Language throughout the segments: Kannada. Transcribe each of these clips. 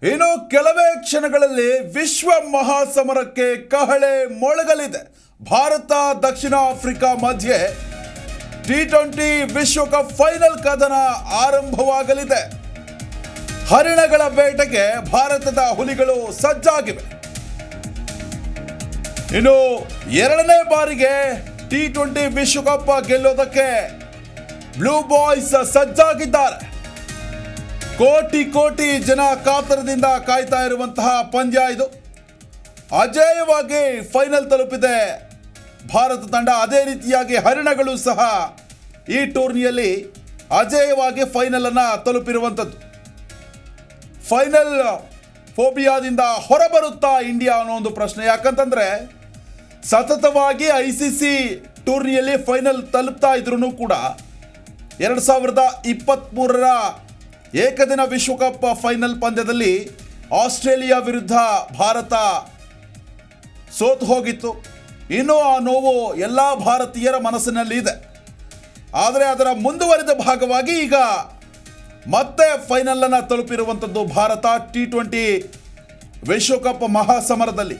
ಇನ್ನು ಕೆಲವೇ ಕ್ಷಣಗಳಲ್ಲಿ ವಿಶ್ವ ಮಹಾಸಮರಕ್ಕೆ ಕಹಳೆ ಮೊಳಗಲಿದೆ. ಭಾರತ ದಕ್ಷಿಣ ಆಫ್ರಿಕಾ ಮಧ್ಯೆ T20 ವಿಶ್ವಕಪ್ ಫೈನಲ್ ಕದನ ಆರಂಭವಾಗಲಿದೆ. ಹರಿಣಗಳ ಬೇಟೆಗೆ ಭಾರತದ ಹುಲಿಗಳು ಸಜ್ಜಾಗಿವೆ. ಇನ್ನು ಎರಡನೇ ಬಾರಿಗೆ T20 ವಿಶ್ವಕಪ್ ಗೆಲ್ಲೋದಕ್ಕೆ ಬ್ಲೂ ಬಾಯ್ಸ್ ಸಜ್ಜಾಗಿದ್ದಾರೆ. ಕೋಟಿ ಕೋಟಿ ಜನ ಕಾತರದಿಂದ ಕಾಯ್ತಾ ಇರುವಂತಹ ಪಂದ್ಯ ಇದು. ಅಜೇಯವಾಗಿ ಫೈನಲ್ ತಲುಪಿದೆ ಭಾರತ ತಂಡ. ಅದೇ ರೀತಿಯಾಗಿ ಹರಿಣಗಳು ಸಹ ಈ ಟೂರ್ನಿಯಲ್ಲಿ ಅಜೇಯವಾಗಿ ಫೈನಲ್ ಅನ್ನು ತಲುಪಿರುವಂಥದ್ದು. ಫೈನಲ್ ಫೋಬಿಯಾದಿಂದ ಹೊರಬರುತ್ತಾ ಇಂಡಿಯಾ ಅನ್ನೋ ಒಂದು ಪ್ರಶ್ನೆ. ಯಾಕಂತಂದರೆ ಸತತವಾಗಿ ICC ಟೂರ್ನಿಯಲ್ಲಿ ಫೈನಲ್ ತಲುಪ್ತಾ ಇದ್ರೂ ಕೂಡ 2023ರ ಏಕದಿನ ವಿಶ್ವಕಪ್ ಫೈನಲ್ ಪಂದ್ಯದಲ್ಲಿ ಆಸ್ಟ್ರೇಲಿಯಾ ವಿರುದ್ಧ ಭಾರತ ಸೋತು ಹೋಗಿತ್ತು. ಇನ್ನೂ ಆ ನೋವು ಎಲ್ಲ ಭಾರತೀಯರ ಮನಸ್ಸಿನಲ್ಲಿ ಇದೆ. ಆದರೆ ಅದರ ಮುಂದುವರಿದ ಭಾಗವಾಗಿ ಈಗ ಮತ್ತೆ ಫೈನಲನ್ನು ತಲುಪಿರುವಂಥದ್ದು ಭಾರತ. T20 ವಿಶ್ವಕಪ್ ಮಹಾಸಮರದಲ್ಲಿ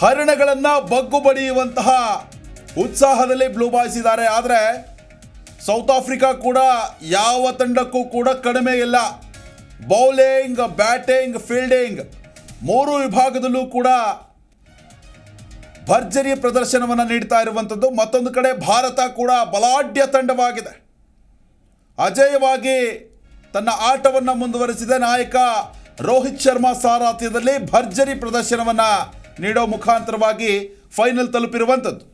ಹರಿಣಗಳನ್ನು ಬಗ್ಗು ಬಡಿಯುವಂತಹ ಉತ್ಸಾಹದಲ್ಲಿ ಬ್ಲೂ ಬಾಯ್ಸ್ ಇದ್ದಾರೆ. ಆದರೆ ಸೌತ್ ಆಫ್ರಿಕಾ ಕೂಡ ಯಾವ ತಂಡಕ್ಕೂ ಕೂಡ ಕಡಿಮೆ ಇಲ್ಲ. ಬೌಲಿಂಗ್, ಬ್ಯಾಟಿಂಗ್, ಫೀಲ್ಡಿಂಗ್ ಮೂರು ವಿಭಾಗದಲ್ಲೂ ಕೂಡ ಭರ್ಜರಿ ಪ್ರದರ್ಶನವನ್ನು ನೀಡ್ತಾ ಇರುವಂಥದ್ದು. ಮತ್ತೊಂದು ಕಡೆ ಭಾರತ ಕೂಡ ಬಲಾಢ್ಯ ತಂಡವಾಗಿದೆ. ಅಜೇಯವಾಗಿ ತನ್ನ ಆಟವನ್ನು ಮುಂದುವರಿಸಿದ ನಾಯಕ ರೋಹಿತ್ ಶರ್ಮಾ ಸಾರಥ್ಯದಲ್ಲಿ ಭರ್ಜರಿ ಪ್ರದರ್ಶನವನ್ನು ನೀಡೋ ಮುಖಾಂತರವಾಗಿ ಫೈನಲ್ ತಲುಪಿರುವಂಥದ್ದು.